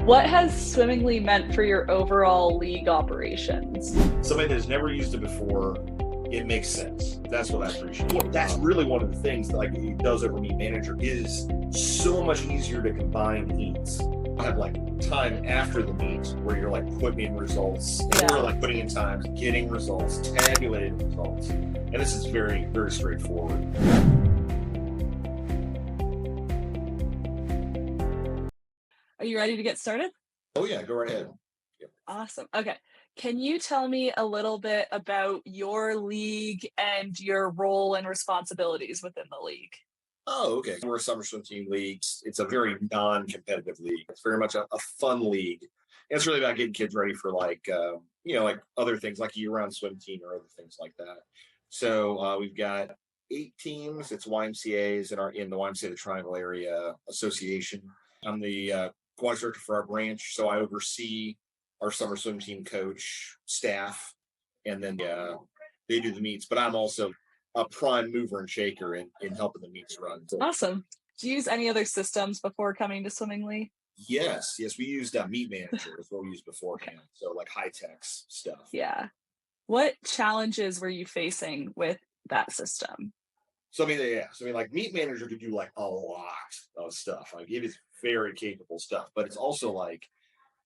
What has Swimmingly meant for your overall league operations? Somebody that's never used it before, it makes sense. That's what I appreciate. Yeah, that's really one of the things that it does over Meet Manager is so much easier to combine heats. I have time after the meet where you're putting in results, or putting in times, getting results, tabulating results, and this is very, very straightforward. Are you ready to get started? Oh yeah, go right ahead. Yep. Awesome. Okay. Can you tell me a little bit about your league and your role and responsibilities within the league? Oh, okay. We're a summer swim team league. It's a very non-competitive league. It's very much a fun league. And it's really about getting kids ready for other things like a year-round swim team or other things like that. So we've got 8 teams. It's YMCA's in the YMCA the Triangle Area Association. I'm the Aquatics Director for our branch, so I oversee our summer swim team coach, staff, and then they do the meets. But I'm also a prime mover and shaker in helping the meets run. So, Awesome. Do you use any other systems before coming to Swimmingly? yes, we used Meet Manager is what we used beforehand. So high tech stuff. Yeah. What challenges were you facing with that system? So Meet Manager could do a lot of stuff. It is very capable stuff, but it's also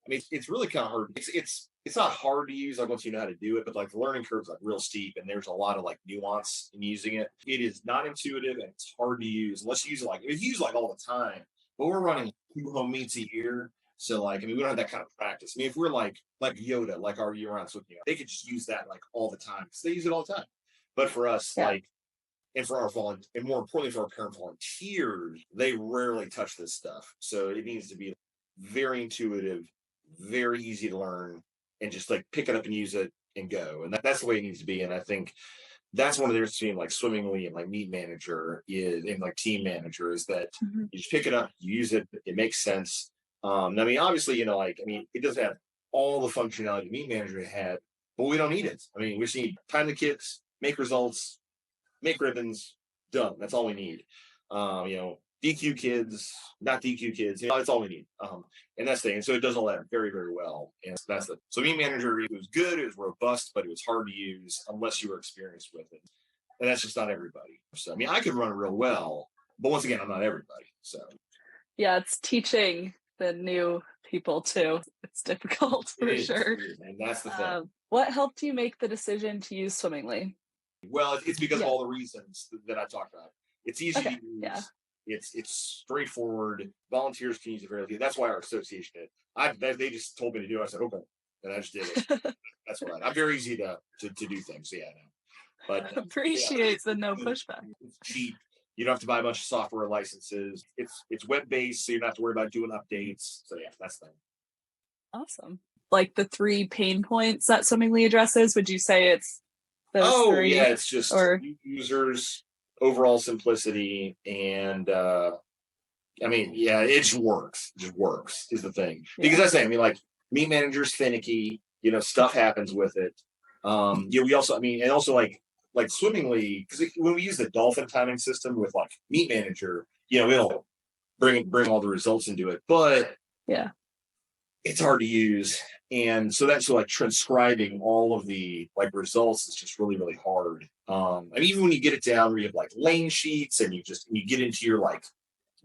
it's really kind of hard. It's not hard to use once you know how to do it, but the learning curve's real steep, and there's a lot of nuance in using it. It is not intuitive and it's hard to use unless you use it if you use it all the time. But we're running 2 home meets a year, so we don't have that kind of practice. If we're like Yoda, our year-round swimming, they could just use that all the time because they use it all the time. But for us, and for our and more importantly for our parent volunteers, they rarely touch this stuff. So it needs to be very intuitive, very easy to learn, and just pick it up and use it and go. And that's the way it needs to be. And I think that's one of the differences between Swimmingly and Meet Manager and Team Manager is that you just pick it up, you use it, it makes sense. Obviously, it doesn't have all the functionality Meet Manager had, but we don't need it. We just need time the kids, make results, make ribbons, done. That's all we need. DQ kids, not DQ kids. That's all we need. And that's the thing. And so it does all that very, very well. And so Meet Manager, it was good, it was robust, but it was hard to use unless you were experienced with it. And that's just not everybody. So I could run it real well, but once again, I'm not everybody. So yeah, it's teaching the new people too. It's difficult for sure. And that's the thing. What helped you make the decision to use Swimmingly? Well, it's because of all the reasons that I talked about. It's easy to use. Yeah. It's straightforward. Volunteers can use it very easily. That's why our association did. They just told me to do it. I said, okay. And I just did it. That's right. I'm very easy to do things. Yeah, but appreciates the no pushback. It's cheap. You don't have to buy a bunch of software licenses. It's web-based, so you don't have to worry about doing updates. So yeah, that's the thing. Awesome. The 3 pain points that Swimmingly addresses, would you say it's those 3? Yeah, it's just users, overall simplicity, and it just works. It just works is the thing. Because that's the thing. Meet Manager's finicky. Stuff happens with it. We also, and also Swimmingly, because when we use the dolphin timing system with Meet Manager, it'll bring all the results into it. But it's hard to use. And so that's transcribing all of the results is just really, really hard. Even when you get it down where you have lane sheets and you get into your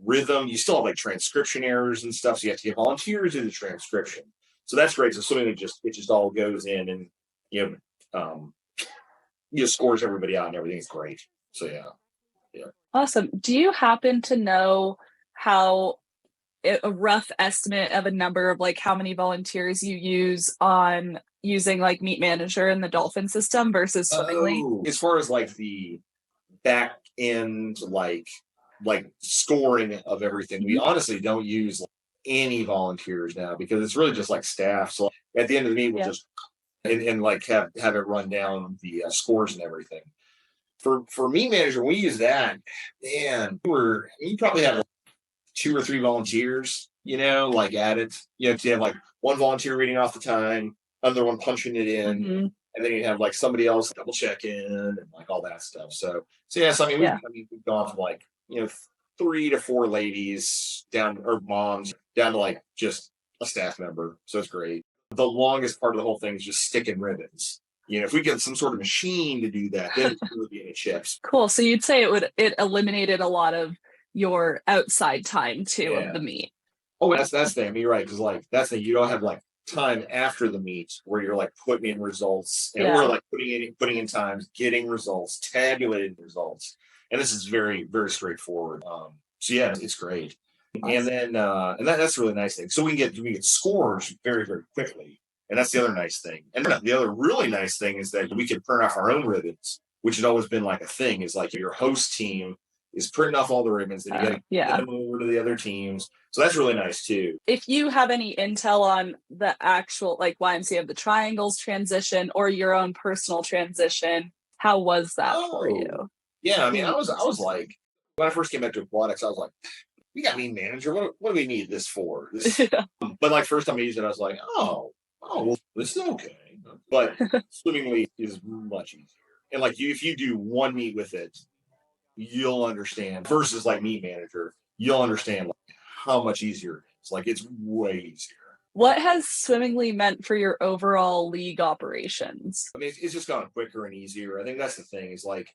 rhythm, you still have transcription errors and stuff. So you have to get volunteers to do the transcription. So that's great. So something it just all goes in and scores everybody out and everything's great. So yeah. Awesome. Do you happen to know how a rough estimate of a number of how many volunteers you use on using Meet Manager and the dolphin system versus Swimmingly? As far as the back end scoring of everything, we honestly don't use any volunteers now because it's really just staff. So at the end of the meet we'll just and have it run down the scores and everything. For Meet Manager, we use that, and you probably have 2 or 3 volunteers, at it. To have one volunteer reading off the time, another one punching it in, and then you have somebody else double check in and all that stuff. So yes, we've gone from 3 to 4 ladies down, or moms, down to just a staff member, so it's great. The longest part of the whole thing is just sticking ribbons. If we get some sort of machine to do that, then it's really getting chips. Cool. So you'd say it eliminated a lot of your outside time too of Yeah. the meet. Oh, that's the thing. I mean, you're right, because like that's the thing. You don't have like time after the meet where you're like putting in results, and we're Yeah. like putting in times, getting results, tabulating results, and this is very very straightforward. So yeah, it's great. And Awesome. then that's a really nice thing. So we get scores very very quickly, and that's the other nice thing. And then the other really nice thing is that we can print off our own ribbons, which has always been like a thing. Is like your host team is printing off all the ribbons, then you got to get Yeah. them over to the other teams. So that's really nice too. If you have any intel on the actual like YMCA of the triangles transition or your own personal transition, how was that for Oh, you? yeah. I mean, I Being was like, when I first came back to aquatics, I was like, we got mean manager. What do we need this for? But like first time I used it, I was like, well, this is okay. But swimmingly is much easier. And like if you do one meet with it, you'll understand. Versus like meet manager, you'll understand like how much easier it is. Like it's way easier. What has swimmingly meant for your overall league operations? I mean, it's just gone quicker and easier. I think that's the thing is like,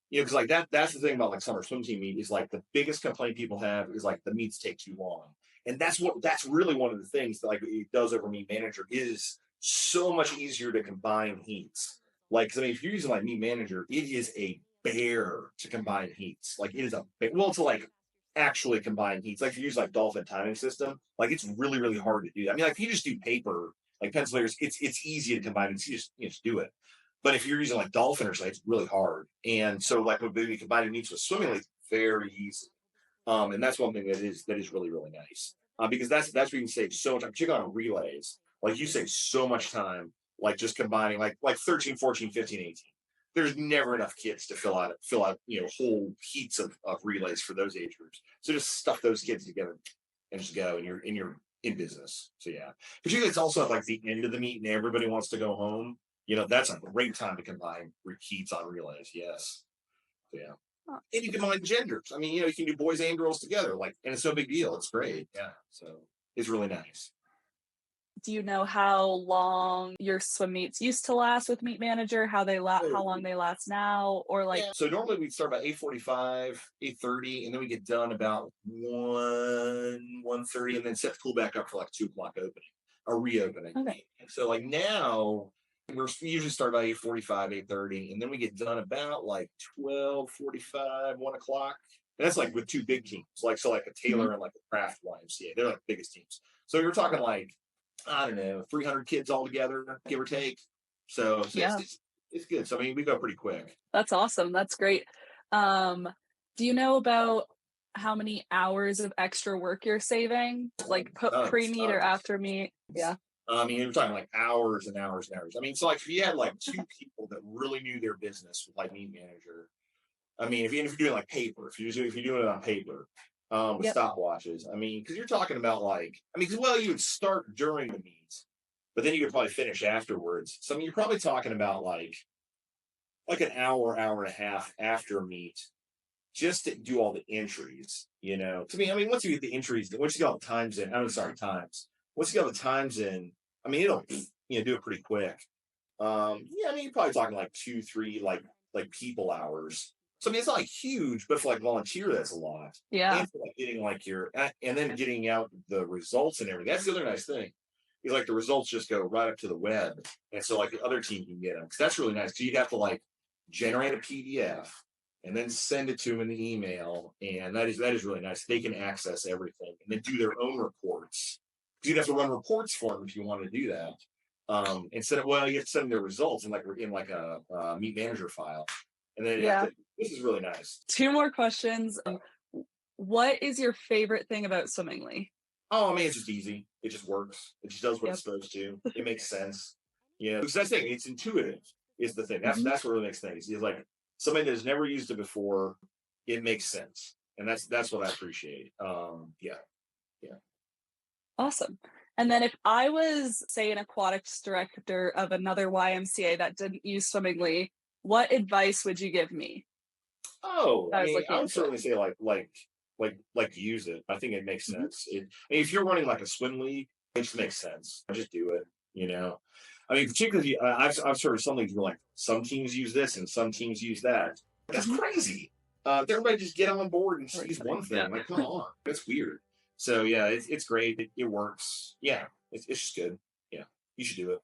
because like that's the thing about like summer swim team meet is like the biggest complaint people have is like the meets take too long. And that's really one of the things that like it does over meet manager is so much easier to combine heats. Like, 'cause I mean, if you're using like meet manager, it is a bear to combine heats. Like it is well, to like actually combine heats. Like if you use like dolphin timing system, like it's really, really hard to do that. I mean, like if you just do paper, like pencil layers, it's easy to combine. It's you just do it. But if you're using like dolphin or something, it's really hard. And so like when we combine needs with swimming, it's very easy. And that's one thing that is really, really nice. Because that's where you can save so much time, particularly on relays. Like you save so much time, like just combining like 13, 14, 15, 18. There's never enough kids to fill out whole heats of relays for those age groups. So just stuff those kids together and just go, and you're in business. So yeah. Particularly it's also at like the end of the meet and everybody wants to go home. That's a great time to combine heats on relays. Yes. So, yeah. And you can combine genders. I mean, you can do boys and girls together, like, and it's no big deal. It's great. Yeah. So it's really nice. Do you know how long your swim meets used to last with Meet Manager? How long they last now? Or like Yeah. So normally we'd start about 8:45, 8:30, and then we get done about 1:30, and then set the pool back up for like 2 o'clock opening, a reopening. okay. And so like now we usually start about 8:45, 8:30, and then we get done about like 12:45, 1 o'clock. And that's like with two big teams, like so like a Taylor Mhm. and like a Craft YMCA. They're like the biggest teams. So you're talking like I don't know, 300 kids all together, give or take. So Yeah, it's good. So I mean, we go pretty quick. that's awesome. That's great. Um, do you know about how many hours of extra work you're saving? Like put Tons, pre-meet or tons. after meet? Yeah. I mean, you're talking like hours and hours and hours. I mean, so like if you had like two people that really knew their business with like meet manager, I mean, if you're doing like paper, if you're doing it on paper, with Yep. stopwatches, I mean, because you're talking about like, I mean, 'cause, well, you would start during the meet, but then you could probably finish afterwards. So I mean, you're probably talking about like an hour, hour and a half after meet just to do all the entries. To me, I mean, once you get the entries, once you get all the times in, I'm sorry, times. Once you get all the times in, I mean, it'll do it pretty quick. Yeah, I mean, you're probably talking like 2, 3, like people hours. So I mean, it's not like huge, but for like volunteer, that's a lot. Yeah. And for like getting like and then getting out the results and everything. That's the other nice thing. Is like the results just go right up to the web, and so like the other team can get them because that's really nice. Because you'd have to like generate a PDF and then send it to them in the email, and that is really nice. They can access everything and then do their own reports. Because you'd have to run reports for them if you want to do that. Instead of you have to send them their results in like a meet manager file, and then Yeah. this is really nice. Two more questions. What is your favorite thing about Swimmingly? Oh, I mean, it's just easy. It just works. It just does what Yep. it's supposed to. It makes sense. Because that's the thing. It's intuitive. Is the thing. That's Mhm. that's what really makes things. Is like somebody that's never used it before. It makes sense, and that's what I appreciate. Yeah, yeah. Awesome. And then if I was, say, an aquatics director of another YMCA that didn't use Swimmingly, what advice would you give me Oh, if I I was mean, looking I would into it? certainly say like use it. I think it makes Mhm. sense. I mean, if you're running like a swim league, It just makes sense. I just do it, you know. I mean, particularly, I've sort of some things where like some teams use this and some teams use that. That's Mhm. crazy. Everybody just get on board and just Very use funny. one thing. Yeah. Like, come on, that's weird. So yeah, it's great. It works. Yeah, it's just good. Yeah, you should do it.